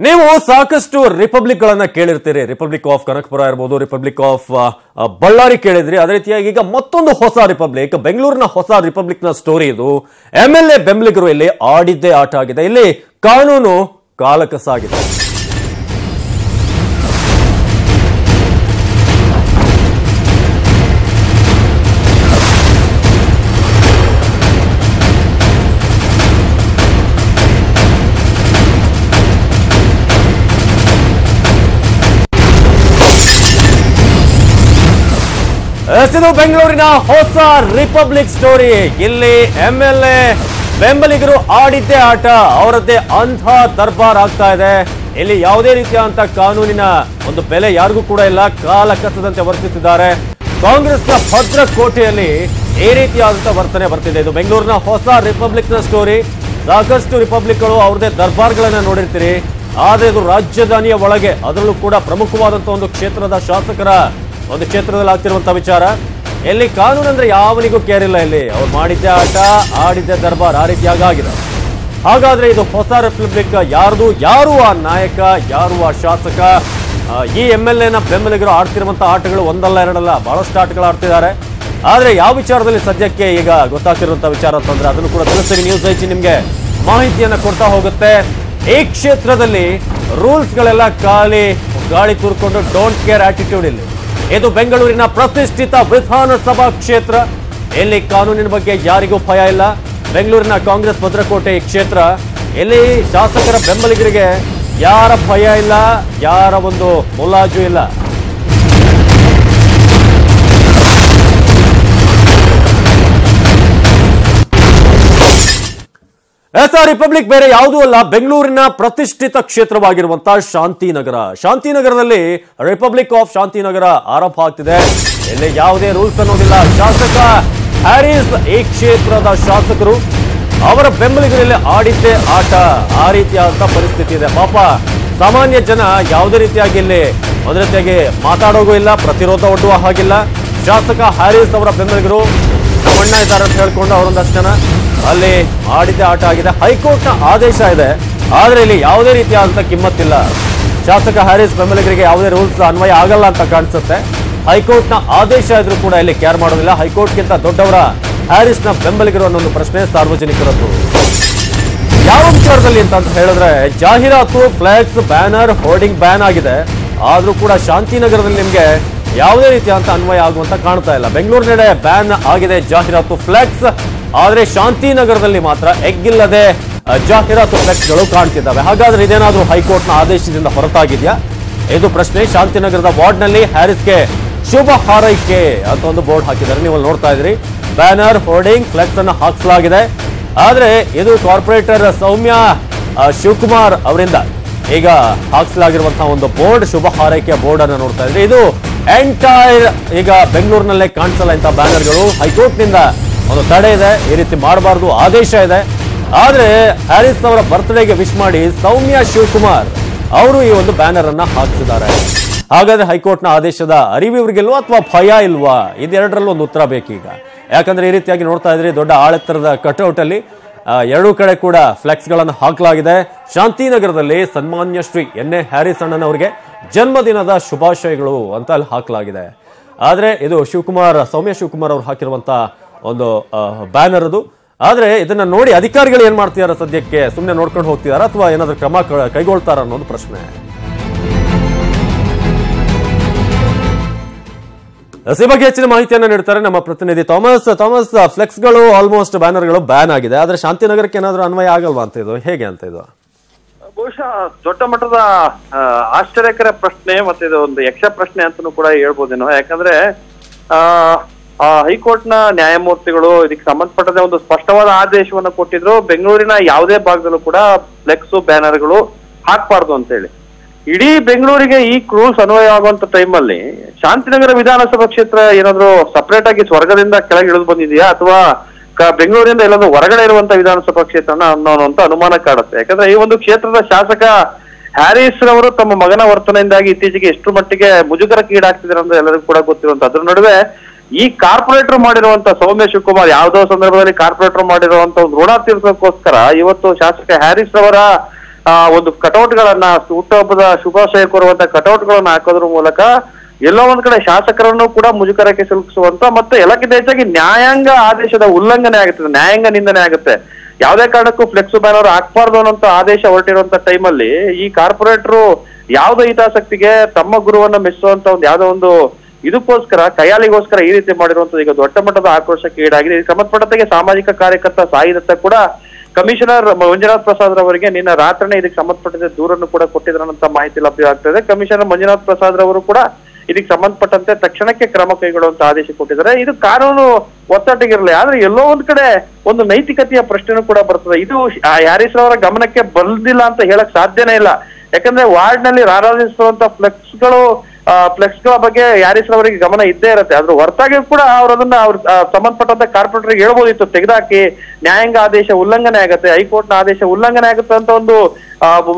ನೀವು ಸಾಕಷ್ಟು ರಿಪಬ್ಲಿಕ್ ಗಳನ್ನ ಕೇಳಿರ್ತೀರಿ. ರಿಪಬ್ಲಿಕ್ ಆಫ್ ಕನಕಪುರ ಇರಬಹುದು, ರಿಪಬ್ಲಿಕ್ ಆಫ್ ಬಳ್ಳಾರಿ ಕೇಳಿದ್ರಿ. ಅದೇ ರೀತಿಯಾಗಿ ಈಗ ಮತ್ತೊಂದು ಹೊಸ ರಿಪಬ್ಲಿಕ್, ಬೆಂಗಳೂರಿನ ಹೊಸ ರಿಪಬ್ಲಿಕ್ ನ ಸ್ಟೋರಿ ಇದು. MLA ಬೆಂಬಲಿಗರು ಇಲ್ಲಿ ಆಡಿದ್ದೇ ಆಟ ಆಗಿದೆ. ಇಲ್ಲಿ ಕಾನೂನು ಕಾಲಕಸಾಗಿದೆ. ಇದು ಬೆಂಗಳೂರಿನ ಹೊಸ ರಿಪಬ್ಲಿಕ್ ಸ್ಟೋರಿ. ಇಲ್ಲಿ MLA ಬೆಂಬಲಿಗರು ಆಡಿದ್ದೇ ಆಟ, ಅವರದ್ದೇ ಅಂಥ ದರ್ಬಾರ್ ಆಗ್ತಾ ಇದೆ. ಇಲ್ಲಿ ಯಾವುದೇ ರೀತಿಯಾದಂತ ಕಾನೂನಿನ ಒಂದು ಬೆಲೆ ಯಾರಿಗೂ ಕೂಡ ಇಲ್ಲ. ಕಾಲ ಕಸದಂತೆ ವರ್ತಿಸಿದ್ದಾರೆ. ಕಾಂಗ್ರೆಸ್ನ ಭದ್ರಕೋಟೆಯಲ್ಲಿ ಈ ರೀತಿಯಾದಂತಹ ವರ್ತನೆ ಬರ್ತಿದೆ. ಇದು ಬೆಂಗಳೂರಿನ ಹೊಸ ರಿಪಬ್ಲಿಕ್ ನ ಸ್ಟೋರಿ. ಸಾಕಷ್ಟು ರಿಪಬ್ಲಿಕ್ಗಳು ಅವ್ರದೇ ದರ್ಬಾರ್ಗಳನ್ನ ನೋಡಿರ್ತೀರಿ. ಆದ್ರೆ ಇದು ರಾಜಧಾನಿಯ ಒಳಗೆ, ಅದರಲ್ಲೂ ಕೂಡ ಪ್ರಮುಖವಾದಂತಹ ಒಂದು ಕ್ಷೇತ್ರದ ಶಾಸಕರ ಒಂದು ಕ್ಷೇತ್ರದಲ್ಲಿ ಆಗ್ತಿರುವಂತಹ ವಿಚಾರ. ಎಲ್ಲಿ ಕಾನೂನು ಅಂದ್ರೆ ಯಾವನಿಗೂ ಕೇರ್ ಇಲ್ಲ. ಇಲ್ಲಿ ಅವ್ರು ಮಾಡಿದ್ದೆ ಆಟ, ಆಡಿದ್ದೆ ದರ್ಬಾರ್, ಆ ರೀತಿಯಾಗಿ ಆಗಿದೆ. ಹಾಗಾದ್ರೆ ಇದು ಹೊಸ ರಿಪಬ್ಲಿಕ್ ಯಾರ್ದು? ಯಾರು ಆ ನಾಯಕ, ಯಾರು ಆ ಶಾಸಕ? ಈ MLA ನ ಬೆಂಬಲಿಗರು ಆಡ್ತಿರುವಂತಹ ಆಟಗಳು ಒಂದಲ್ಲ ಎರಡಲ್ಲ, ಬಹಳಷ್ಟು ಆಟಗಳು ಆಡ್ತಿದ್ದಾರೆ. ಆದ್ರೆ ಯಾವ ವಿಚಾರದಲ್ಲಿ ಸದ್ಯಕ್ಕೆ ಈಗ ಗೊತ್ತಾಗ್ತಿರುವಂತಹ ವಿಚಾರ ಅಂತಂದ್ರೆ ಅದನ್ನು ಕೂಡ ತಿಳಿಸ್ತೀವಿ. ನ್ಯೂಸ್ ಐಚಿ ನಿಮ್ಗೆ ಮಾಹಿತಿಯನ್ನ ಕೊಡ್ತಾ ಹೋಗುತ್ತೆ. ಈ ಕ್ಷೇತ್ರದಲ್ಲಿ ರೂಲ್ಸ್ ಗಳೆಲ್ಲ ಗಾಳಿ ತೂರ್ಕೊಂಡು ಡೋಂಟ್ ಕೇರ್ ಆಟಿಟ್ಯೂಡ್. ಇಲ್ಲಿ ಇದು ಬೆಂಗಳೂರಿನ ಪ್ರತಿಷ್ಠಿತ ವಿಧಾನಸಭಾ ಕ್ಷೇತ್ರ. ಇಲ್ಲಿ ಕಾನೂನಿನ ಬಗ್ಗೆ ಯಾರಿಗೂ ಭಯ ಇಲ್ಲ. ಬೆಂಗಳೂರಿನ ಕಾಂಗ್ರೆಸ್ ಭದ್ರಕೋಟೆ ಈ ಕ್ಷೇತ್ರ. ಇಲ್ಲಿ ಶಾಸಕರ ಬೆಂಬಲಿಗರಿಗೆ ಯಾರ ಭಯ ಇಲ್ಲ, ಯಾರ ಒಂದು ಮುಲಾಜು ಇಲ್ಲ. ರಿಪಬ್ಲಿಕ್ ಬೇರೆ ಯಾವುದೂ ಅಲ್ಲ, ಬೆಂಗಳೂರಿನ ಪ್ರತಿಷ್ಠಿತ ಕ್ಷೇತ್ರವಾಗಿರುವಂತಹ ಶಾಂತಿನಗರ. ಶಾಂತಿನಗರದಲ್ಲಿ ರಿಪಬ್ಲಿಕ್ ಆಫ್ ಶಾಂತಿನಗರ ಆರಂಭ ಆಗ್ತಿದೆ. ಇಲ್ಲಿ ಯಾವುದೇ ರೂಲ್ಸ್ ಅನ್ನೋದಿಲ್ಲ. ಶಾಸಕ ಹ್ಯಾರಿಸ್ ಈ ಕ್ಷೇತ್ರದ ಶಾಸಕರು, ಅವರ ಬೆಂಬಲಿಗರಲ್ಲಿ ಆಡಿದ್ದೇ ಆಟ, ಆ ರೀತಿಯಾದ ಪರಿಸ್ಥಿತಿ ಇದೆ. ಪಾಪ ಸಾಮಾನ್ಯ ಜನ ಯಾವುದೇ ರೀತಿಯಾಗಿ ಇಲ್ಲಿ ಒಂದ್ ರೀತಿಯಾಗಿ ಮಾತಾಡೋಗೂ ಇಲ್ಲ, ಪ್ರತಿರೋಧ ಒಡ್ಡುವ ಹಾಗಿಲ್ಲ. ಶಾಸಕ ಹ್ಯಾರಿಸ್ ಅವರ ಬೆಂಬಲಿಗರು ಮಣ್ಣ ಇದ್ದಾರೆ ಅಂತ ಹೇಳ್ಕೊಂಡು ಅವರೊಂದಷ್ಟು ಜನ ಅಲ್ಲಿ ಆಡಿದ್ದೇ ಆಟ ಆಗಿದೆ. ಹೈಕೋರ್ಟ್ ನ ಆದೇಶ ಇದೆ, ಆದ್ರೆ ಇಲ್ಲಿ ಯಾವುದೇ ರೀತಿಯಾದಂತ ಕಿಮ್ಮತ್ತಿಲ್ಲ. ಶಾಸಕ ಹ್ಯಾರಿಸ್ ಬೆಂಬಲಿಗರಿಗೆ ಯಾವುದೇ ರೂಲ್ಸ್ ಅನ್ವಯ ಆಗಲ್ಲ ಅಂತ ಕಾಣಿಸುತ್ತೆ. ಹೈಕೋರ್ಟ್ ನ ಆದೇಶ ಇದ್ರೂ ಕೂಡ ಇಲ್ಲಿ ಕೇರ್ ಮಾಡೋದಿಲ್ಲ. ಹೈಕೋರ್ಟ್ಗಿಂತ ದೊಡ್ಡವರ ಹ್ಯಾರಿಸ್ ನ ಬೆಂಬಲಿಗರು ಅನ್ನೊಂದು ಪ್ರಶ್ನೆ ಸಾರ್ವಜನಿಕರದ್ದು. ಯಾವ ವಿಚಾರದಲ್ಲಿ ಅಂತ ಹೇಳಿದ್ರೆ, ಜಾಹೀರಾತು, ಫ್ಲೆಕ್ಸ್, ಬ್ಯಾನರ್, ಹೋರ್ಡಿಂಗ್ ಬ್ಯಾನ್ ಆಗಿದೆ. ಆದ್ರೂ ಕೂಡ ಶಾಂತಿನಗರದಲ್ಲಿ ನಿಮ್ಗೆ ಯಾವುದೇ ರೀತಿಯಾದಂತ ಅನ್ವಯ ಆಗುವಂತ ಕಾಣ್ತಾ ಇಲ್ಲ. ಬೆಂಗಳೂರಿನೆಡೆ ಬ್ಯಾನ್ ಆಗಿದೆ ಜಾಹೀರಾತು, ಫ್ಲೆಕ್ಸ್, ಆದ್ರೆ ಶಾಂತಿನಗರದಲ್ಲಿ ಮಾತ್ರ ಎಗ್ಗಿಲ್ಲದೆ ಜಾಹೀರಾತು ಫ್ಲೆಕ್ಸ್ಗಳು ಕಾಣ್ತಿದ್ದಾವೆ. ಹಾಗಾದ್ರೆ ಇದೇನಾದ್ರೂ ಹೈಕೋರ್ಟ್ನ ಆದೇಶದಿಂದ ಹೊರತಾಗಿದ್ಯಾ? ಇದು ಪ್ರಶ್ನೆ. ಶಾಂತಿನಗರದ ವಾರ್ಡ್ ನಲ್ಲಿ ಹ್ಯಾರಿಸ್ಗೆ ಶುಭ ಹಾರೈಕೆ ಅಂತ ಒಂದು ಬೋರ್ಡ್ ಹಾಕಿದ್ದಾರೆ. ನೀವು ನೋಡ್ತಾ ಇದ್ರಿ. ಬ್ಯಾನರ್, ಹೋರ್ಡಿಂಗ್, ಫ್ಲೆಕ್ಸ್ ಅನ್ನು ಹಾಕಿಸಲಾಗಿದೆ. ಆದ್ರೆ ಇದು ಕಾರ್ಪೊರೇಟರ್ ಸೌಮ್ಯ ಶಿವಕುಮಾರ್ ಅವರಿಂದ ಈಗ ಹಾಕಿಸಲಾಗಿರುವಂತಹ ಒಂದು ಬೋರ್ಡ್, ಶುಭ ಹಾರೈಕೆಯ ಬೋರ್ಡ್ ಅನ್ನು ನೋಡ್ತಾ ಇದ್ರಿ. ಇದು ಎಂಟೈರ್ ಈಗ ಬೆಂಗಳೂರಿನಲ್ಲೇ ಕಾಣಿಸಲ್ಲ ಇಂಥ ಬ್ಯಾನರ್ಗಳು. ಹೈಕೋರ್ಟ್ ನಿಂದ ಒಂದು ತಡೆ ಇದೆ, ಈ ರೀತಿ ಮಾಡಬಾರ್ದು, ಆದೇಶ ಇದೆ. ಆದ್ರೆ ಹ್ಯಾರಿಸ್ ಅವರ ಬರ್ತ್ಡೇಗೆ ವಿಶ್ ಮಾಡಿ ಸೌಮ್ಯ ಶಿವಕುಮಾರ್ ಅವರು ಈ ಒಂದು ಬ್ಯಾನರ್ ಅನ್ನ ಹಾಕಿಸಿದ್ದಾರೆ. ಹಾಗಾದ್ರೆ ಹೈಕೋರ್ಟ್ ನ ಆದೇಶದ ಅರಿವು ಇವರಿಗಿಲ್ವಾ ಅಥವಾ ಭಯ ಇಲ್ವಾ? ಇದೆರಡರಲ್ಲೂ ಒಂದು ಉತ್ತರ ಬೇಕೀಗ. ಯಾಕಂದ್ರೆ ಈ ರೀತಿಯಾಗಿ ನೋಡ್ತಾ ಇದ್ರಿ, ದೊಡ್ಡ ಆಳೆತ್ತರದ ಕಟ್ಔಟ್ ಅಲ್ಲಿ ಎರಡೂ ಕಡೆ ಕೂಡ ಫ್ಲೆಕ್ಸ್ ಗಳನ್ನು ಹಾಕಲಾಗಿದೆ. ಶಾಂತಿನಗರದಲ್ಲಿ ಸನ್ಮಾನ್ಯ ಶ್ರೀ NA ಹ್ಯಾರಿಸ್ ಅಣ್ಣನವರಿಗೆ ಜನ್ಮದಿನದ ಶುಭಾಶಯಗಳು ಅಂತ ಅಲ್ಲಿ ಹಾಕಲಾಗಿದೆ. ಆದ್ರೆ ಇದು ಸೌಮ್ಯ ಶಿವಕುಮಾರ್ ಅವರು ಹಾಕಿರುವಂತ ಒಂದು ಬ್ಯಾನರ್ ಅದು. ಆದ್ರೆ ಇದನ್ನ ನೋಡಿ ಅಧಿಕಾರಿಗಳು ಏನ್ ಮಾಡ್ತಿದಾರ? ಸದ್ಯಕ್ಕೆ ಸುಮ್ಮನೆ ನೋಡ್ಕೊಂಡು ಹೋಗ್ತಿದಾರ ಅಥವಾ ಏನಾದ್ರೂ ಕ್ರಮ ಕೈಗೊಳ್ತಾರ ಅನ್ನೋದು ಪ್ರಶ್ನೆ. ಈ ಬಗ್ಗೆ ಹೆಚ್ಚಿನ ಮಾಹಿತಿಯನ್ನ ನೀಡ್ತಾರೆ ನಮ್ಮ ಪ್ರತಿನಿಧಿ ಥಾಮಸ್. ಫ್ಲೆಕ್ಸ್ ಗಳು, ಆಲ್ಮೋಸ್ಟ್ ಬ್ಯಾನರ್ ಗಳು ಬ್ಯಾನ್ ಆಗಿದೆ. ಆದ್ರೆ ಶಾಂತಿನಗರಕ್ಕೆ ಏನಾದ್ರೂ ಅನ್ವಯ ಆಗಲ್ವಾ ಅಂತ ಇದು ಹೇಗೆ ಅಂತ? ಇದು ಬಹುಶಃ ದೊಡ್ಡ ಮಟ್ಟದ ಆಶ್ಚರ್ಯಕರ ಪ್ರಶ್ನೆ, ಮತ್ತೆ ಇದು ಒಂದು ಯಕ್ಷ ಪ್ರಶ್ನೆ ಅಂತಾನೂ ಕೂಡ ಹೇಳ್ಬೋದೇನೋ. ಯಾಕಂದ್ರೆ ಹೈಕೋರ್ಟ್ ನ ನ್ಯಾಯಮೂರ್ತಿಗಳು ಇದಕ್ಕೆ ಸಂಬಂಧಪಟ್ಟಂತೆ ಒಂದು ಸ್ಪಷ್ಟವಾದ ಆದೇಶವನ್ನು ಕೊಟ್ಟಿದ್ರು. ಬೆಂಗಳೂರಿನ ಯಾವುದೇ ಭಾಗದಲ್ಲೂ ಕೂಡ ಫ್ಲೆಕ್ಸ್, ಬ್ಯಾನರ್ಗಳು ಹಾಕ್ಬಾರ್ದು ಅಂತ ಹೇಳಿ. ಇಡೀ ಬೆಂಗಳೂರಿಗೆ ಈ ರೂಲ್ಸ್ ಅನ್ವಯ ಆಗುವಂತ ಟೈಮಲ್ಲಿ ಶಾಂತಿನಗರ ವಿಧಾನಸಭಾ ಕ್ಷೇತ್ರ ಏನಾದ್ರು ಸಪರೇಟ್ ಆಗಿ ಸ್ವರ್ಗದಿಂದ ಕೆಳಗೆ ಇಳಿದು ಬಂದಿದೆಯಾ ಅಥವಾ ಬೆಂಗಳೂರಿಂದ ಎಲ್ಲಾದ್ರೂ ಹೊರಗಡೆ ಇರುವಂತ ವಿಧಾನಸಭಾ ಕ್ಷೇತ್ರನ ಅನ್ನೋಂತ ಅನುಮಾನ ಕಾಡುತ್ತೆ. ಯಾಕಂದ್ರೆ ಈ ಒಂದು ಕ್ಷೇತ್ರದ ಶಾಸಕ ಹ್ಯಾರಿಸ್ ರವರು ತಮ್ಮ ಮಗನ ವರ್ತನೆಯಿಂದಾಗಿ ಇತ್ತೀಚೆಗೆ ಎಷ್ಟು ಮಟ್ಟಿಗೆ ಮುಜುಗರಕ್ಕೆ ಈಡಾಗ್ತಿದ್ದಾರೆ ಅಂತ ಎಲ್ಲರಿಗೂ ಕೂಡ ಗೊತ್ತಿರುವಂತ. ಅದ್ರ ನಡುವೆ ಈ ಕಾರ್ಪೊರೇಟರ್ ಮಾಡಿರುವಂತ ಸೌಮ್ಯ ಶಿವಕುಮಾರ್ ಯಾವುದೋ ಸಂದರ್ಭದಲ್ಲಿ ಕಾರ್ಪೊರೇಟರ್ ಮಾಡಿರುವಂತ ಒಂದು ಋಣ ತೀರ್ಸೋಕ್ಕೋಸ್ಕರ ಇವತ್ತು ಶಾಸಕ ಹ್ಯಾರಿಸ್ ಅವರ ಒಂದು ಕಟೌಟ್ಗಳನ್ನ ಹುಟ್ಟುಹಬ್ಬದ ಶುಭಾಶಯ ಕೋರುವಂತ ಕಟೌಟ್ಗಳನ್ನ ಹಾಕೋದ್ರ ಮೂಲಕ ಎಲ್ಲೋ ಒಂದ್ ಕಡೆ ಶಾಸಕರನ್ನು ಕೂಡ ಮುಜುಗರಕ್ಕೆ ಸಿಲುಕಿಸುವಂತ ಮತ್ತೆ ಎಲ್ಲಕ್ಕಿಂತ ಹೆಚ್ಚಾಗಿ ನ್ಯಾಯಾಂಗ ಆದೇಶದ ಉಲ್ಲಂಘನೆ ಆಗುತ್ತದೆ, ನ್ಯಾಯಾಂಗ ನಿಂದನೆ ಆಗುತ್ತೆ. ಯಾವುದೇ ಕಾರಣಕ್ಕೂ ಫ್ಲೆಕ್ಸ್ ಬ್ಯಾನರ್ ಹಾಕ್ಬಾರ್ದು ಅನ್ನೋಂತ ಆದೇಶ ಹೊರಟಿರುವಂತ ಟೈಮಲ್ಲಿ ಈ ಕಾರ್ಪೊರೇಟರು ಯಾವುದೋ ಹಿತಾಸಕ್ತಿಗೆ ತಮ್ಮ ಗುರುವನ್ನ ಮೆಚ್ಚುವಂತ ಒಂದು ಯಾವುದೋ ಒಂದು ಇದಕ್ಕೋಸ್ಕರ ಕೈಯಾಳಿಗೋಸ್ಕರ ಈ ರೀತಿ ಮಾಡಿರುವಂತದ್ದು ಈಗ ದೊಡ್ಡ ಮಟ್ಟದ ಆಕ್ರೋಶಕ್ಕೆ ಈಡಾಗಿದೆ. ಇದಕ್ಕೆ ಸಂಬಂಧಪಟ್ಟಂತೆ ಸಾಮಾಜಿಕ ಕಾರ್ಯಕರ್ತ ಸಾಯಿ ದತ್ತ ಕೂಡ ಕಮಿಷನರ್ ಮಂಜುನಾಥ್ ಪ್ರಸಾದ್ ರವರಿಗೆ ನಿನ್ನ ರಾತ್ರಿನೇ ಇದಕ್ಕೆ ಸಂಬಂಧಪಟ್ಟಂತೆ ದೂರನ್ನು ಕೂಡ ಕೊಟ್ಟಿದ್ರಂತ ಮಾಹಿತಿ ಲಭ್ಯ ಆಗ್ತದೆ. ಕಮಿಷನರ್ ಮಂಜುನಾಥ್ ಪ್ರಸಾದ್ ರವರು ಕೂಡ ಇದಕ್ಕೆ ಸಂಬಂಧಪಟ್ಟಂತೆ ತಕ್ಷಣಕ್ಕೆ ಕ್ರಮ ಕೈಗೊಳ್ಳುವಂತ ಆದೇಶ ಕೊಟ್ಟಿದ್ದಾರೆ. ಇದು ಕಾನೂನು ಒತ್ತಟ್ಟಿಗಿರಲಿ, ಆದ್ರೆ ಎಲ್ಲೋ ಒಂದ್ ಕಡೆ ಒಂದು ನೈತಿಕತೆಯ ಪ್ರಶ್ನೆನೂ ಕೂಡ ಬರ್ತದೆ. ಇದು ಹ್ಯಾರಿಸ್ ಅವರ ಗಮನಕ್ಕೆ ಬಂದಿಲ್ಲ ಅಂತ ಹೇಳಕ್ ಸಾಧ್ಯನೇ ಇಲ್ಲ. ಯಾಕಂದ್ರೆ ವಾರ್ಡ್ ನಲ್ಲಿ ರಾರಾಜಿಸುವಂತ ಫ್ಲೆಕ್ಸ್ಗಳ ಬಗ್ಗೆ ಹ್ಯಾರಿಸ್ ಅವರಿಗೆ ಗಮನ ಇದ್ದೇ ಇರುತ್ತೆ. ಅದ್ರ ಹೊರತಾಗಿ ಕೂಡ ಅವರದನ್ನ ಸಂಬಂಧಪಟ್ಟಂತ ಕಾರ್ಪೊರೇಟರ್ ಹೇಳ್ಬೋದಿತ್ತು, ತೆಗೆದಾಕಿ ನ್ಯಾಯಾಂಗ ಆದೇಶ ಉಲ್ಲಂಘನೆ ಆಗುತ್ತೆ, ಹೈಕೋರ್ಟ್ ನ ಆದೇಶ ಉಲ್ಲಂಘನೆ ಆಗುತ್ತೆ ಅಂತ ಒಂದು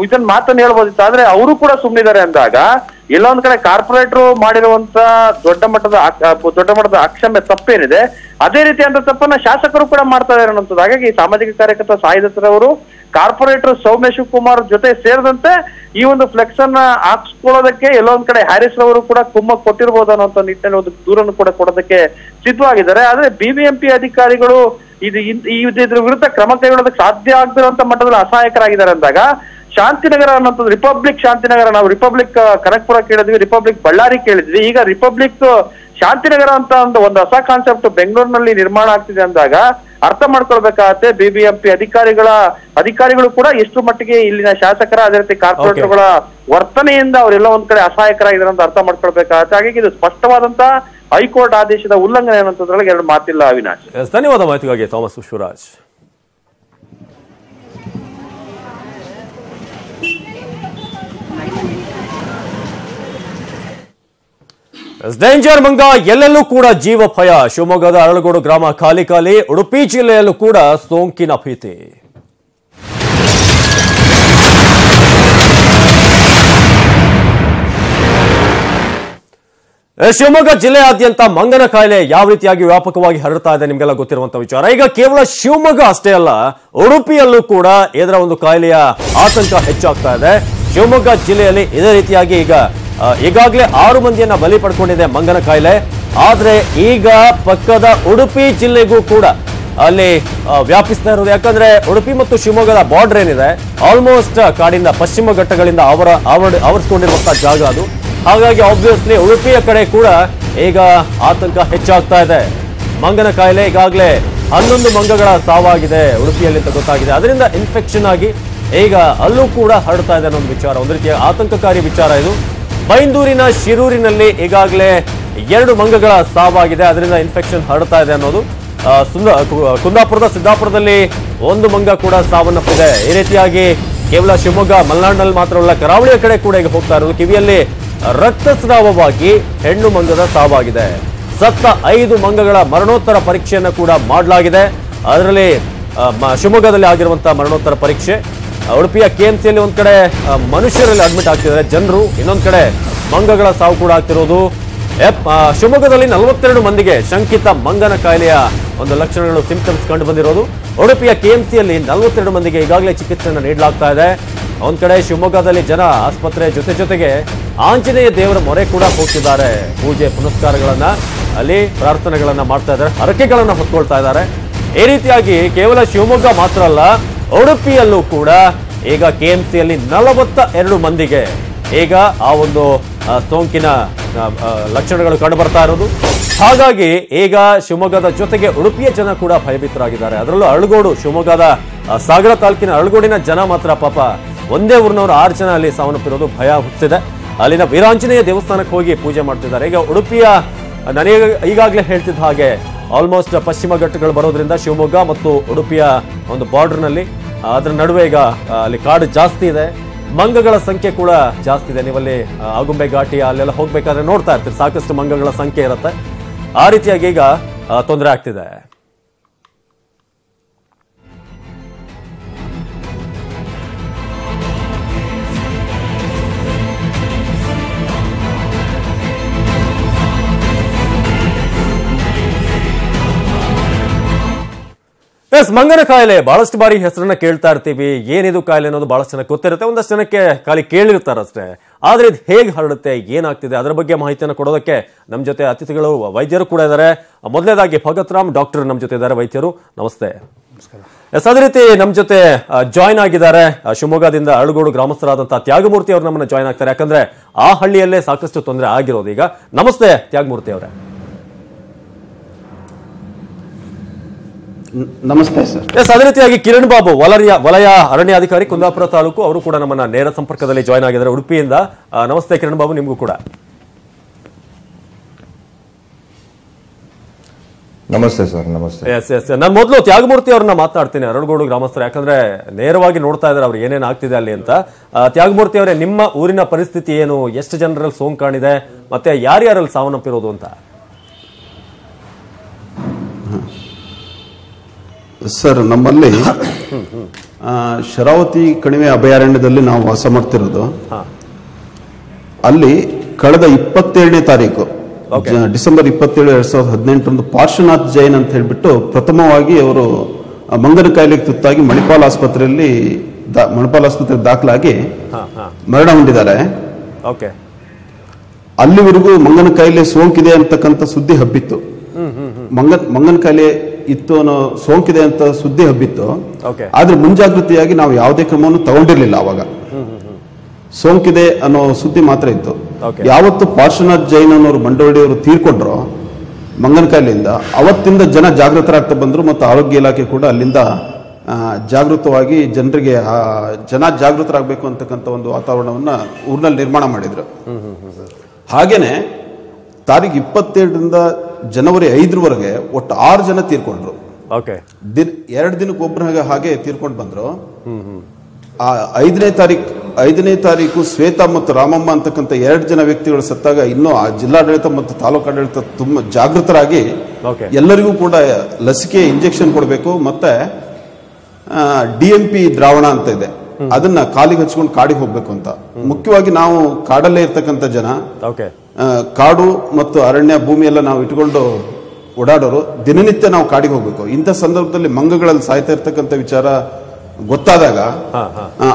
ಇದನ್ನ ಮಾತನ್ನು ಹೇಳ್ಬೋದಿತ್ತು. ಆದ್ರೆ ಅವರು ಕೂಡ ಸುಮ್ಮನಿದ್ದಾರೆ ಅಂದಾಗ ಎಲ್ಲ ಒಂದ್ ಕಡೆ ಕಾರ್ಪೊರೇಟರ್ ಮಾಡಿರುವಂತ ದೊಡ್ಡ ಮಟ್ಟದ ಅಕ್ಷಮ್ಯ ತಪ್ಪೇನಿದೆ, ಅದೇ ರೀತಿ ಅಂತ ತಪ್ಪನ್ನ ಶಾಸಕರು ಕೂಡ ಮಾಡ್ತಾ ಇದ್ದಾರೆ ಅನ್ನೋದು. ಹಾಗಾಗಿ ಸಾಮಾಜಿಕ ಕಾರ್ಯಕರ್ತ ಸಾಯಿ ದತ್ತರವರು ಕಾರ್ಪೊರೇಟರ್ ಸೌಮ್ಯ ಶಿವಕುಮಾರ್ ಜೊತೆ ಸೇರಿದಂತೆ ಈ ಒಂದು ಫ್ಲೆಕ್ಸ್ ಅನ್ನ ಹಾಕ್ಸ್ಕೊಳ್ಳೋದಕ್ಕೆ ಎಲ್ಲೊಂದ್ ಕಡೆ ಹ್ಯಾರಿಸ್ ಅವರು ಕೂಡ ಕುಮ್ಮಕ್ ಕೊಟ್ಟಿರ್ಬೋದು ಅನ್ನೋ ನಿಟ್ಟಿನಲ್ಲಿ ಒಂದು ದೂರನ್ನು ಕೂಡ ಕೊಡೋದಕ್ಕೆ ಸಿದ್ಧವಾಗಿದ್ದಾರೆ. ಆದ್ರೆ ಬಿಬಿಎಂಪಿ ಅಧಿಕಾರಿಗಳು ಇದ್ರ ವಿರುದ್ಧ ಕ್ರಮ ಕೈಗೊಳ್ಳೋದಕ್ಕೆ ಸಾಧ್ಯ ಆಗದಿರುವಂತ ಮಟ್ಟದಲ್ಲಿ ಅಸಹಾಯಕರಾಗಿದ್ದಾರೆ ಅಂದಾಗ ಶಾಂತಿನಗರ ಅನ್ನೋಂಥದ್ದು ರಿಪಬ್ಲಿಕ್ ಶಾಂತಿನಗರ, ನಾವು ರಿಪಬ್ಲಿಕ್ ಕನಕಪುರ ಕೇಳಿದ್ವಿ, ರಿಪಬ್ಲಿಕ್ ಬಳ್ಳಾರಿ ಕೇಳಿದ್ವಿ, ಈಗ ರಿಪಬ್ಲಿಕ್ ಶಾಂತಿನಗರ ಅಂತ ಒಂದು ಹೊಸ ಕಾನ್ಸೆಪ್ಟ್ ಬೆಂಗಳೂರಿನಲ್ಲಿ ನಿರ್ಮಾಣ ಆಗ್ತಿದೆ ಅಂದಾಗ ಅರ್ಥ ಮಾಡ್ಕೊಳ್ಬೇಕಾಗತ್ತೆ ಬಿಬಿಎಂಪಿ ಅಧಿಕಾರಿಗಳು ಕೂಡ ಎಷ್ಟು ಮಟ್ಟಿಗೆ ಇಲ್ಲಿನ ಶಾಸಕರ ಅದೇ ರೀತಿ ಕಾರ್ಪೊರೇಟರ್ಗಳ ವರ್ತನೆಯಿಂದ ಅವರೆಲ್ಲ ಒಂದ್ ಕಡೆ ಅಸಹಾಯಕರಾಗಿದ್ದಾರೆ ಅಂತ ಅರ್ಥ ಮಾಡ್ಕೊಳ್ಬೇಕಾಗತ್ತೆ. ಹಾಗಾಗಿ ಇದು ಸ್ಪಷ್ಟವಾದಂತ ಹೈಕೋರ್ಟ್ ಆದೇಶದ ಉಲ್ಲಂಘನೆ ಅನ್ನೋದ್ರೊಳಗೆ ಎರಡು ಮಾತಿಲ್ಲ. ಅವಿನಾಶ್, ಧನ್ಯವಾದ ಮಾಹಿತಿಗಾಗಿ ಥಾಮಸ್ ವಿಶ್ವರಾಜ್. ಡೇಂಜರ್ ಮಂಗ, ಎಲ್ಲೆಲ್ಲೂ ಕೂಡ ಜೀವ ಭಯ. ಶಿವಮೊಗ್ಗದ ಅರಳಗೋಡು ಗ್ರಾಮ ಖಾಲಿ. ಉಡುಪಿ ಜಿಲ್ಲೆಯಲ್ಲೂ ಕೂಡ ಸೋಂಕಿನ ಭೀತಿ. ಶಿವಮೊಗ್ಗ ಜಿಲ್ಲೆಯಾದ್ಯಂತ ಮಂಗನ ಕಾಯಿಲೆ ಯಾವ ರೀತಿಯಾಗಿ ವ್ಯಾಪಕವಾಗಿ ಹರಡ್ತಾ ಇದೆ ನಿಮಗೆಲ್ಲ ಗೊತ್ತಿರುವಂತಹ ವಿಚಾರ. ಈಗ ಕೇವಲ ಶಿವಮೊಗ್ಗ ಅಷ್ಟೇ ಅಲ್ಲ, ಉಡುಪಿಯಲ್ಲೂ ಕೂಡ ಇದರ ಒಂದು ಕಾಯಿಲೆಯ ಆತಂಕ ಹೆಚ್ಚಾಗ್ತಾ ಇದೆ. ಶಿವಮೊಗ್ಗ ಜಿಲ್ಲೆಯಲ್ಲಿ ಇದೇ ರೀತಿಯಾಗಿ ಈಗಾಗಲೇ 6 ಮಂದಿಯನ್ನ ಬಲಿ ಪಡ್ಕೊಂಡಿದೆ ಮಂಗನ ಕಾಯಿಲೆ. ಆದ್ರೆ ಈಗ ಪಕ್ಕದ ಉಡುಪಿ ಜಿಲ್ಲೆಗೂ ಕೂಡ ಅಲ್ಲಿ ವ್ಯಾಪಿಸ್ತಾ ಇರೋದು. ಯಾಕಂದ್ರೆ ಉಡುಪಿ ಮತ್ತು ಶಿವಮೊಗ್ಗದ ಬಾರ್ಡರ್ ಏನಿದೆ ಆಲ್ಮೋಸ್ಟ್ ಕಾಡಿಂದ ಪಶ್ಚಿಮ ಘಟ್ಟಗಳಿಂದ ಆವರಿಸಿಕೊಂಡಿರುವಂತಹ ಜಾಗ ಅದು. ಹಾಗಾಗಿ ಆಬ್ವಿಯಸ್ಲಿ ಉಡುಪಿಯ ಕಡೆ ಕೂಡ ಈಗ ಆತಂಕ ಹೆಚ್ಚಾಗ್ತಾ ಇದೆ. ಮಂಗನ ಕಾಯಿಲೆ ಈಗಾಗಲೇ 11 ಮಂಗಗಳ ಸಾವಾಗಿದೆ ಉಡುಪಿಯಲ್ಲಿ ಅಂತ ಗೊತ್ತಾಗಿದೆ. ಅದರಿಂದ ಇನ್ಫೆಕ್ಷನ್ ಆಗಿ ಈಗ ಅಲ್ಲೂ ಕೂಡ ಹರಡ್ತಾ ಇದೆ ಅನ್ನೋ ವಿಚಾರ, ಒಂದು ರೀತಿಯ ಆತಂಕಕಾರಿ ವಿಚಾರ ಇದು. ಬೈಂದೂರಿನ ಶಿರೂರಿನಲ್ಲಿ ಈಗಾಗಲೇ 2 ಮಂಗಗಳ ಸಾವಾಗಿದೆ, ಅದರಿಂದ ಇನ್ಫೆಕ್ಷನ್ ಹರಡ್ತಾ ಇದೆ ಅನ್ನೋದು. ಕುಂದಾಪುರದ ಸಿದ್ದಾಪುರದಲ್ಲಿ 1 ಮಂಗ ಕೂಡ ಸಾವನ್ನಪ್ಪಿದೆ. ಈ ರೀತಿಯಾಗಿ ಕೇವಲ ಶಿವಮೊಗ್ಗ ಮಲೆನಾಡಿನಲ್ಲಿ ಮಾತ್ರವಲ್ಲ, ಕರಾವಳಿಯ ಕಡೆ ಕೂಡ ಈಗ ಹೋಗ್ತಾ ಇರೋದು. ಕಿವಿಯಲ್ಲಿ ರಕ್ತಸ್ರಾವವಾಗಿ ಹೆಣ್ಣು ಮಂಗದ ಸಾವಾಗಿದೆ. ಸತ್ತ 5 ಮಂಗಗಳ ಮರಣೋತ್ತರ ಪರೀಕ್ಷೆಯನ್ನು ಕೂಡ ಮಾಡಲಾಗಿದೆ. ಅದರಲ್ಲಿ ಶಿವಮೊಗ್ಗದಲ್ಲಿ ಆಗಿರುವಂತಹ ಮರಣೋತ್ತರ ಪರೀಕ್ಷೆ. ಉಡುಪಿಯ ಕೆಎಂಸಿಯಲ್ಲಿ ಒಂದ್ ಕಡೆ ಮನುಷ್ಯರಲ್ಲಿ ಅಡ್ಮಿಟ್ ಆಗ್ತಿದ್ದಾರೆ ಜನರು, ಇನ್ನೊಂದ್ ಕಡೆ ಮಂಗಗಳ ಸಾವು ಕೂಡ ಆಗ್ತಿರೋದು. ಶಿವಮೊಗ್ಗದಲ್ಲಿ 42 ಮಂದಿಗೆ ಶಂಕಿತ ಮಂಗನ ಕಾಯಿಲೆಯ ಒಂದು ಲಕ್ಷಣಗಳು, ಸಿಂಪ್ಟಮ್ಸ್ ಕಂಡು ಬಂದಿರೋದು. ಉಡುಪಿಯ ಕೆಎಂಸಿಯಲ್ಲಿ 42 ಮಂದಿಗೆ ಈಗಾಗಲೇ ಚಿಕಿತ್ಸೆಯನ್ನು ನೀಡಲಾಗ್ತಾ ಇದೆ. ಒಂದ್ ಕಡೆ ಶಿವಮೊಗ್ಗದಲ್ಲಿ ಜನ ಆಸ್ಪತ್ರೆ ಜೊತೆಗೆ ಆಂಜನೇಯ ದೇವರ ಮೊರೆ ಕೂಡ ಹೋಗ್ತಿದ್ದಾರೆ. ಪೂಜೆ ಪುನಸ್ಕಾರಗಳನ್ನ ಅಲ್ಲಿ ಪ್ರಾರ್ಥನೆಗಳನ್ನ ಮಾಡ್ತಾ ಇದ್ದಾರೆ, ಹರಕೆಗಳನ್ನ ಹೊತ್ಕೊಳ್ತಾ ಇದ್ದಾರೆ. ಈ ರೀತಿಯಾಗಿ ಕೇವಲ ಶಿವಮೊಗ್ಗ ಮಾತ್ರ ಅಲ್ಲ, ಉಡುಪಿಯಲ್ಲೂ ಕೂಡ ಈಗ ಕೆಎಂಸಿಯಲ್ಲಿ 42 ಮಂದಿಗೆ ಈಗ ಆ ಒಂದು ಸೋಂಕಿನ ಲಕ್ಷಣಗಳು ಕಂಡು ಬರ್ತಾ ಇರೋದು. ಹಾಗಾಗಿ ಈಗ ಶಿವಮೊಗ್ಗದ ಜೊತೆಗೆ ಉಡುಪಿಯ ಜನ ಕೂಡ ಭಯಭೀತರಾಗಿದ್ದಾರೆ. ಅದರಲ್ಲೂ ಅರಳಗೋಡು, ಶಿವಮೊಗ್ಗದ ಸಾಗರ ತಾಲೂಕಿನ ಅರಳಗೋಡಿನ ಜನ ಮಾತ್ರ ಪಾಪ ಒಂದೇ ಊರಿನವರು 6 ಜನ ಅಲ್ಲಿ ಸಾವನ್ನಪ್ಪಿರೋದು ಭಯ ಹುಟ್ಟಿಸಿದೆ. ಅಲ್ಲಿನ ವೀರಾಂಜನೇಯ ದೇವಸ್ಥಾನಕ್ಕೆ ಹೋಗಿ ಪೂಜೆ ಮಾಡ್ತಿದ್ದಾರೆ. ಈಗ ಉಡುಪಿಯ ನನಗೆ ಈಗಾಗಲೇ ಹೇಳ್ತಿದ್ದ ಹಾಗೆ ಆಲ್ಮೋಸ್ಟ್ ಪಶ್ಚಿಮ ಘಟ್ಟಗಳು ಬರೋದ್ರಿಂದ ಶಿವಮೊಗ್ಗ ಮತ್ತು ಉಡುಪಿಯ ಒಂದು ಬಾರ್ಡರ್ನಲ್ಲಿ ಅದರ ನಡುವೆ ಈಗ ಅಲ್ಲಿ ಕಾಡು ಜಾಸ್ತಿ ಇದೆ, ಮಂಗಗಳ ಸಂಖ್ಯೆ ಕೂಡ ಜಾಸ್ತಿ ಇದೆ. ನೀವಲ್ಲಿ ಆಗುಂಬೆ ಘಾಟಿ ಅಲ್ಲೆಲ್ಲ ಹೋಗ್ಬೇಕಾದ್ರೆ ನೋಡ್ತಾ ಇರ್ತೀರಿ, ಸಾಕಷ್ಟು ಮಂಗಗಳ ಸಂಖ್ಯೆ ಇರುತ್ತೆ. ಆ ರೀತಿಯಾಗಿ ಈಗ ತೊಂದರೆ ಆಗ್ತಿದೆ. ಎಸ್ ಮಂಗನ ಕಾಯಿಲೆ ಬಹಳಷ್ಟು ಬಾರಿ ಹೆಸರನ್ನ ಕೇಳ್ತಾ ಇರ್ತೀವಿ. ಏನಿದು ಕಾಯಿಲೆ ಅನ್ನೋದು ಬಹಳಷ್ಟು ಜನಕ್ಕೆ ಗೊತ್ತಿರುತ್ತೆ, ಒಂದಷ್ಟು ಜನಕ್ಕೆ ಖಾಲಿ ಕೇಳಿರ್ತಾರಷ್ಟೇ. ಆದ್ರೆ ಇದು ಹೇಗೆ ಹರಡುತ್ತೆ, ಏನಾಗ್ತಿದೆ, ಅದರ ಬಗ್ಗೆ ಮಾಹಿತಿಯನ್ನು ಕೊಡೋದಕ್ಕೆ ನಮ್ಮ ಜೊತೆ ಅತಿಥಿಗಳು ವೈದ್ಯರು ಕೂಡ ಇದ್ದಾರೆ. ಮೊದಲನೇದಾಗಿ ಭಗತ್ ರಾಮ್ ಡಾಕ್ಟರ್ ನಮ್ಮ ಜೊತೆ ಇದ್ದಾರೆ. ವೈದ್ಯರು ನಮಸ್ತೆ. ಎಸ್, ಅದೇ ರೀತಿ ನಮ್ಮ ಜೊತೆ ಜಾಯ್ನ್ ಆಗಿದ್ದಾರೆ ಶಿವಮೊಗ್ಗದಿಂದ ಅರಳಗೋಡು ಗ್ರಾಮಸ್ಥರಾದಂತಹ ತ್ಯಾಗಮೂರ್ತಿ ಅವರು ನಮ್ಮನ್ನ ಜಾಯ್ನ್ ಆಗ್ತಾರೆ. ಯಾಕಂದ್ರೆ ಆ ಹಳ್ಳಿಯಲ್ಲೇ ಸಾಕಷ್ಟು ತೊಂದರೆ ಆಗಿರೋದು ಈಗ. ನಮಸ್ತೆ ತ್ಯಾಗಮೂರ್ತಿ ಅವರೇ. ನಮಸ್ತೆ ಸರ್. ಎಸ್, ಅದೇ ರೀತಿಯಾಗಿ ಕಿರಣ್ ಬಾಬು ವಲಯ ಅರಣ್ಯಾಧಿಕಾರಿ ಕುಂದಾಪುರ ತಾಲೂಕು, ಅವರು ಕೂಡ ನಮ್ಮನ್ನ ನೇರ ಸಂಪರ್ಕದಲ್ಲಿ ಜಾಯ್ನ್ ಆಗಿದ್ದಾರೆ ಉಡುಪಿಯಿಂದ. ನಮಸ್ತೆ ಕಿರಣ್ ಬಾಬು, ನಿಮಗೂ ಕೂಡ ನಮಸ್ತೆ ಸರ್. ನಮಸ್ತೆ. ಎಸ್, ನಾನು ಮೊದಲು ತ್ಯಾಗಮೂರ್ತಿ ಅವ್ರನ್ನ ಮಾತನಾಡ್ತೀನಿ, ಅರಳಗೋಡು ಗ್ರಾಮಸ್ಥರು, ಯಾಕಂದ್ರೆ ನೇರವಾಗಿ ನೋಡ್ತಾ ಇದ್ದಾರೆ ಅವ್ರು ಏನೇನು ಆಗ್ತಿದೆ ಅಲ್ಲಿ ಅಂತ. ತ್ಯಾಗಮೂರ್ತಿ ಅವರೇ, ನಿಮ್ಮ ಊರಿನ ಪರಿಸ್ಥಿತಿ ಏನು, ಎಷ್ಟು ಜನರಲ್ಲಿ ಸೋಂಕು ಕಾಣಿದೆ, ಮತ್ತೆ ಯಾರ್ಯಾರಲ್ಲಿ ಸಾವನ್ನಪ್ಪಿರೋದು ಅಂತ? ಸರ್, ನಮ್ಮಲ್ಲಿ ಶರಾವತಿ ಕಣಿವೆ ಅಭಯಾರಣ್ಯದಲ್ಲಿ ನಾವು ವಾಸ ಮಾಡ್ತಿರೋದು. ಅಲ್ಲಿ ಕಳೆದ 27ನೇ ತಾರೀಕು ಡಿಸೆಂಬರ್ 27, 2018 ಪಾರ್ಶ್ವನಾಥ್ ಜೈನ್ ಅಂತ ಹೇಳ್ಬಿಟ್ಟು ಪ್ರಥಮವಾಗಿ ಅವರು ಮಂಗನ ಕಾಯಿಲೆಗೆ ತುತ್ತಾಗಿ ಮಣಿಪಾಲ್ ಆಸ್ಪತ್ರೆಯಲ್ಲಿ ದಾಖಲಾಗಿ ಮರಣ ಹೊಂದಿದ್ದಾರೆ. ಅಲ್ಲಿವರೆಗೂ ಮಂಗನ ಕಾಯಿಲೆ ಸೋಂಕಿದೆ ಅಂತಕ್ಕಂಥ ಸುದ್ದಿ ಹಬ್ಬಿತ್ತು. ಮಂಗನ ಕಾಯಿಲೆ ಇತ್ತು ಅನ್ನೋ ಸೋಂಕಿದೆ ಅಂತ ಸುದ್ದಿ ಹಬ್ಬಿತ್ತು. ಆದ್ರೆ ಮುಂಜಾಗ್ರತೆಯಾಗಿ ನಾವು ಯಾವುದೇ ಕ್ರಮವನ್ನು ತಗೊಂಡಿರ್ಲಿಲ್ಲ. ಅವಾಗ ಸೋಂಕಿದೆ ಅನ್ನೋ ಸುದ್ದಿ ಮಾತ್ರ ಇತ್ತು. ಯಾವತ್ತು ಪಾರ್ಶ್ವನಾಥ್ ಜೈನ್ ಅನ್ನೋರು ಮಂಡವಳ್ಳಿಯವರು ತೀರ್ಕೊಂಡ್ರು ಮಂಗನ ಕಾಯಿಲೆಯಿಂದ, ಅವತ್ತಿಂದ ಜನ ಜಾಗೃತರಾಗ್ತಾ ಬಂದ್ರು. ಮತ್ತು ಆರೋಗ್ಯ ಇಲಾಖೆ ಕೂಡ ಅಲ್ಲಿಂದ ಜಾಗೃತವಾಗಿ ಜನ ಜಾಗೃತರಾಗಬೇಕು ಅಂತಕ್ಕಂಥ ಒಂದು ವಾತಾವರಣವನ್ನ ಊರಿನಲ್ಲಿ ನಿರ್ಮಾಣ ಮಾಡಿದ್ರು. ಹಾಗೇನೆ ತಾರೀಖು 27ರಿಂದ ಜನವರಿ 5ರವರೆಗೆ ಒಟ್ಟು 6 ಜನ ತೀರ್ಕೊಂಡ್ರು. 2 ದಿನಕ್ಕೆ ಒಬ್ಬರ ಹಾಗೆ ತೀರ್ಕೊಂಡು ಬಂದ್ರು. ಆ 5ನೇ ತಾರೀಕು ಶ್ವೇತಾ ಮತ್ತು ರಾಮಮ್ಮ ಅಂತಕ್ಕಂಥ 2 ಜನ ವ್ಯಕ್ತಿಗಳು ಸತ್ತಾಗ ಇನ್ನೂ ಆ ಜಿಲ್ಲಾಡಳಿತ ಮತ್ತು ತಾಲೂಕು ಆಡಳಿತ ತುಂಬಾ ಜಾಗೃತರಾಗಿ ಎಲ್ಲರಿಗೂ ಕೂಡ ಲಸಿಕೆ ಇಂಜೆಕ್ಷನ್ ಕೊಡಬೇಕು, ಮತ್ತೆ DMP ದ್ರಾವಣ ಅಂತ ಇದೆ, ಅದನ್ನ ಕಾಲಿಗೆ ಹಚ್ಕೊಂಡು ಕಾಡಿಗೆ ಹೋಗ್ಬೇಕು ಅಂತ. ಮುಖ್ಯವಾಗಿ ನಾವು ಕಾಡಲ್ಲೇ ಇರ್ತಕ್ಕಂಥ ಜನ, ಕಾಡು ಮತ್ತು ಅರಣ್ಯ ಭೂಮಿ ಎಲ್ಲ ನಾವು ಇಟ್ಕೊಂಡು ಓಡಾಡೋರು, ದಿನನಿತ್ಯ ನಾವು ಕಾಡಿಗೆ ಹೋಗ್ಬೇಕು. ಇಂಥ ಸಂದರ್ಭದಲ್ಲಿ ಮಂಗಗಳಲ್ಲಿ ಸಾಯ್ತಾ ಇರ್ತಕ್ಕಂಥ ವಿಚಾರ ಗೊತ್ತಾದಾಗ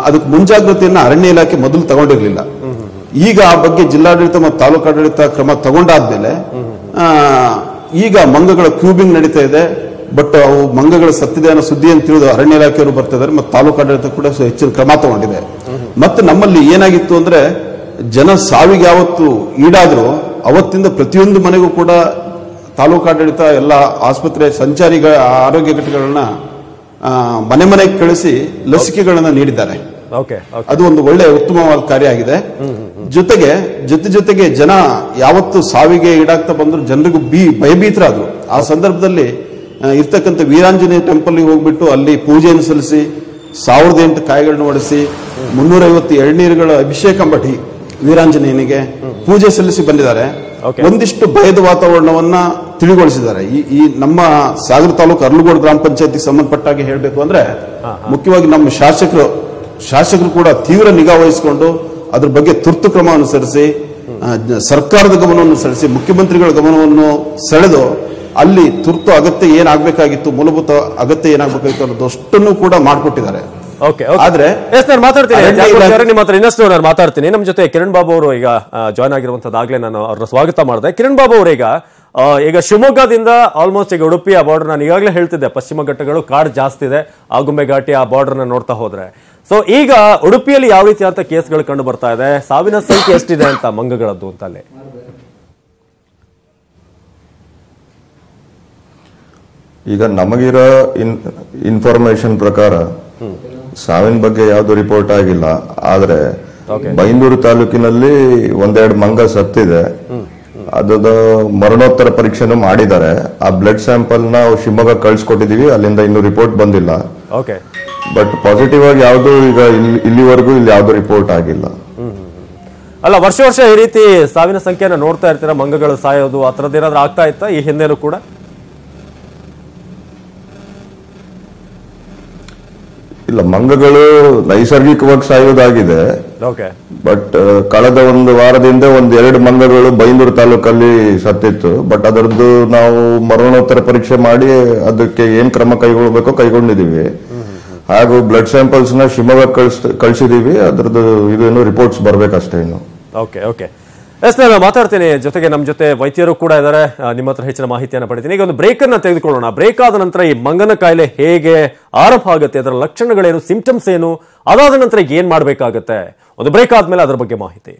ಅದಕ್ಕೆ ಮುಂಜಾಗ್ರತೆಯನ್ನ ಅರಣ್ಯ ಇಲಾಖೆ ಮೊದಲು ತಗೊಂಡಿರ್ಲಿಲ್ಲ. ಈಗ ಆ ಬಗ್ಗೆ ಜಿಲ್ಲಾಡಳಿತ ಮತ್ತು ತಾಲೂಕು ಆಡಳಿತ ಕ್ರಮ ತಗೊಂಡಾದ್ಮೇಲೆ ಈಗ ಮಂಗಗಳ ಕ್ಯೂಬಿಂಗ್ ನಡೀತಾ ಇದೆ. ಬಟ್ ಅವು ಮಂಗಗಳ ಸತ್ತಿದೆ ಅನ್ನೋ ಸುದ್ದಿ ಅಂತ ತಿಳಿದು ಅರಣ್ಯ ಇಲಾಖೆಯವರು ಬರ್ತಾ ಇದ್ದಾರೆ, ಮತ್ತು ತಾಲೂಕು ಆಡಳಿತ ಕೂಡ ಹೆಚ್ಚಿನ ಕ್ರಮ ತಗೊಂಡಿದೆ. ಮತ್ತೆ ನಮ್ಮಲ್ಲಿ ಏನಾಗಿತ್ತು ಅಂದ್ರೆ, ಜನ ಸಾವಿಗೆ ಯಾವತ್ತು ಈಡಾದ್ರು ಅವತ್ತಿಂದ ಪ್ರತಿಯೊಂದು ಮನೆಗೂ ಕೂಡ ತಾಲೂಕು ಆಡಳಿತ ಎಲ್ಲ ಆಸ್ಪತ್ರೆ ಸಂಚಾರಿಗಳ ಆರೋಗ್ಯ ಘಟಕಗಳನ್ನ ಮನೆಗೆ ಕಳಿಸಿ ಲಸಿಕೆಗಳನ್ನ ನೀಡಿದ್ದಾರೆ. ಅದು ಒಂದು ಒಳ್ಳೆ ಉತ್ತಮವಾದ ಕಾರ್ಯ ಆಗಿದೆ. ಜೊತೆಗೆ ಜನ ಯಾವತ್ತು ಸಾವಿಗೆ ಈಡಾಗ್ತಾ ಬಂದ್ರು ಜನರಿಗೂ ಭಯಭೀತರಾದ್ರು. ಆ ಸಂದರ್ಭದಲ್ಲಿ ಇರ್ತಕ್ಕಂಥ ವೀರಾಂಜನೇಯ ಟೆಂಪಲ್ ಹೋಗ್ಬಿಟ್ಟು ಅಲ್ಲಿ ಪೂಜೆಯನ್ನು ಸಲ್ಲಿಸಿ 1008 ಕಾಯಿಗಳನ್ನು ಒಡಿಸಿ 350 ಎಳ್ನೀರುಗಳ ಅಭಿಷೇಕ ಮಾಡಿ ವೀರಾಂಜನೇಯನಿಗೆ ಪೂಜೆ ಸಲ್ಲಿಸಿ ಬಂದಿದ್ದಾರೆ. ಒಂದಿಷ್ಟು ಭಯದ ವಾತಾವರಣವನ್ನ ತಿಳಿಗೊಳಿಸಿದ್ದಾರೆ. ಈ ನಮ್ಮ ಸಾಗರ ತಾಲೂಕು ಅರಳಗೋಡು ಗ್ರಾಮ ಪಂಚಾಯತಿ ಸಂಬಂಧಪಟ್ಟಾಗಿ ಹೇಳಬೇಕು ಅಂದ್ರೆ, ಮುಖ್ಯವಾಗಿ ನಮ್ಮ ಶಾಸಕರು ಕೂಡ ತೀವ್ರ ನಿಗಾ ವಹಿಸಿಕೊಂಡು ಅದ್ರ ಬಗ್ಗೆ ತುರ್ತು ಕ್ರಮ ಅನುಸರಿಸಿ, ಸರ್ಕಾರದ ಗಮನವನ್ನು ಸೆಳೆಸಿ, ಮುಖ್ಯಮಂತ್ರಿಗಳ ಗಮನವನ್ನು ಸೆಳೆದು ಅಲ್ಲಿ ತುರ್ತು ಅಗತ್ಯ ಏನಾಗಬೇಕಾಗಿತ್ತು, ಮೂಲಭೂತ ಅಗತ್ಯ ಏನಾಗಬೇಕಾಗಿತ್ತು ಅನ್ನೋದಷ್ಟನ್ನು ಕೂಡ ಮಾಡಿಕೊಟ್ಟಿದ್ದಾರೆ. ಆದ್ರೆ ನಾನು ಮಾತಾಡ್ತೀನಿ. ನಮ್ಮ ಜೊತೆ ಕಿರಣ್ ಬಾಬು ಅವರು ಈಗ ಜಾಯ್ನ್ ಆಗಿರುವಂತದ್ದಾಗ್ಲೇ ನಾನು ಅವ್ರನ್ನ ಸ್ವಾಗತ ಮಾಡಿದೆ. ಕಿರಣ್ ಬಾಬು ಅವರು ಈಗ ಶಿವಮೊಗ್ಗದಿಂದ ಆಲ್ಮೋಸ್ಟ್ ಈಗ ಉಡುಪಿಯ ಬಾರ್ಡರ್, ನಾನು ಈಗಾಗಲೇ ಹೇಳ್ತಿದ್ದೆ, ಪಶ್ಚಿಮ ಘಟ್ಟಗಳು ಕಾಡು ಜಾಸ್ತಿ ಇದೆ, ಆಗುಂಬೆ ಘಾಟಿ ಆ ಬಾರ್ಡರ್ ನೋಡ್ತಾ ಹೋದ್ರೆ. ಸೊ ಈಗ ಉಡುಪಿಯಲ್ಲಿ ಯಾವ ರೀತಿ ಅಂತ ಕೇಸ್ಗಳು ಕಂಡು ಬರ್ತಾ ಇದೆ, ಸಾವಿನ ಸಂಖ್ಯೆ ಎಷ್ಟಿದೆ ಅಂತ ಮಂಗಗಳದ್ದು ಅಂತ ಅಲ್ಲಿ? ಈಗ ನಮಗಿರೋ ಇನ್ಫಾರ್ಮೇಶನ್ ಪ್ರಕಾರ ಸಾವಿನ ಬಗ್ಗೆ ಯಾವ್ದು ರಿಪೋರ್ಟ್ ಆಗಿಲ್ಲ. ಆದ್ರೆ ಬೈಂದೂರು ತಾಲೂಕಿನಲ್ಲಿ 1-2 ಮಂಗ ಸತ್ತಿದೆ. ಅದದ ಮರಣೋತ್ತರ ಪರೀಕ್ಷೆನೂ ಮಾಡಿದ್ದಾರೆ. ಆ ಬ್ಲಡ್ ಸ್ಯಾಂಪಲ್ ನ ಶಿವಮೊಗ್ಗ ಕಳ್ಸಿಕೊಟ್ಟಿದೀವಿ, ಅಲ್ಲಿಂದ ಇನ್ನೂ ರಿಪೋರ್ಟ್ ಬಂದಿಲ್ಲ. ಬಟ್ ಪಾಸಿಟಿವ್ ಆಗಿ ಯಾವ್ದು ಈಗ ಇಲ್ಲಿವರೆಗೂ ಇಲ್ಲಿ ಯಾವ್ದು ರಿಪೋರ್ಟ್ ಆಗಿಲ್ಲ. ಅಲ್ಲ, ವರ್ಷ ಈ ರೀತಿ ಸಾವಿನ ಸಂಖ್ಯೆನ ನೋಡ್ತಾ ಇರ್ತೀರಾ, ಮಂಗಗಳು ಸಾಯೋದು ಆ ಥರದ್ದು ಏನಾದ್ರೂ ಆಗ್ತಾ ಇತ್ತಾ ಈ ಹಿಂದೆನೂ ಕೂಡ? ಇಲ್ಲ, ಮಂಗಗಳು ನೈಸರ್ಗಿಕವಾಗಿ ಸಾಯೋದಾಗಿದೆ. ಓಕೆ. ಬಟ್ ಕಳೆದ ಒಂದು ವಾರದಿಂದ ಒಂದ್ 2 ಮಂಗಗಳು ಬೈಂದೂರು ತಾಲೂಕಲ್ಲಿ ಸತ್ತಿತ್ತು. ಬಟ್ ಅದರದ್ದು ನಾವು ಮರಣೋತ್ತರ ಪರೀಕ್ಷೆ ಮಾಡಿ ಅದಕ್ಕೆ ಏನ್ ಕ್ರಮ ಕೈಗೊಳ್ಳಬೇಕೋ ಕೈಗೊಂಡಿದೀವಿ. ಹಾಗೂ ಬ್ಲಡ್ ಸ್ಯಾಂಪಲ್ಸ್ ನ ಶಿವಮೊಗ್ಗ ಕಳಿಸಿದೀವಿ. ಅದ್ರದ್ದು ಇದೇನು ರಿಪೋರ್ಟ್ಸ್ ಬರ್ಬೇಕಷ್ಟೇ ಇನ್ನು. ಓಕೆ ಓಕೆ ಎಸ್, ನಾನು ಮಾತಾಡ್ತೀನಿ. ಜೊತೆಗೆ ನಮ್ಮ ಜೊತೆ ವೈದ್ಯರು ಕೂಡ ಇದ್ದಾರೆ. ನಿಮ್ಮ ಹತ್ರ ಹೆಚ್ಚಿನ ಮಾಹಿತಿಯನ್ನು ಪಡಿತೀನಿ. ಈಗ ಒಂದು ಬ್ರೇಕ್ ಅನ್ನ ತೆಗೆದುಕೊಳ್ಳೋಣ. ಬ್ರೇಕ್ ಆದ ನಂತರ ಈ ಮಂಗನ ಕಾಯಿಲೆ ಹೇಗೆ ಆರಂಭ ಆಗುತ್ತೆ, ಅದರ ಲಕ್ಷಣಗಳೇನು, ಸಿಂಪ್ಟಮ್ಸ್ ಏನು, ಅದಾದ ನಂತರ ಏನ್ ಮಾಡಬೇಕಾಗತ್ತೆ, ಒಂದು ಬ್ರೇಕ್ ಆದ್ಮೇಲೆ ಅದರ ಬಗ್ಗೆ ಮಾಹಿತಿ.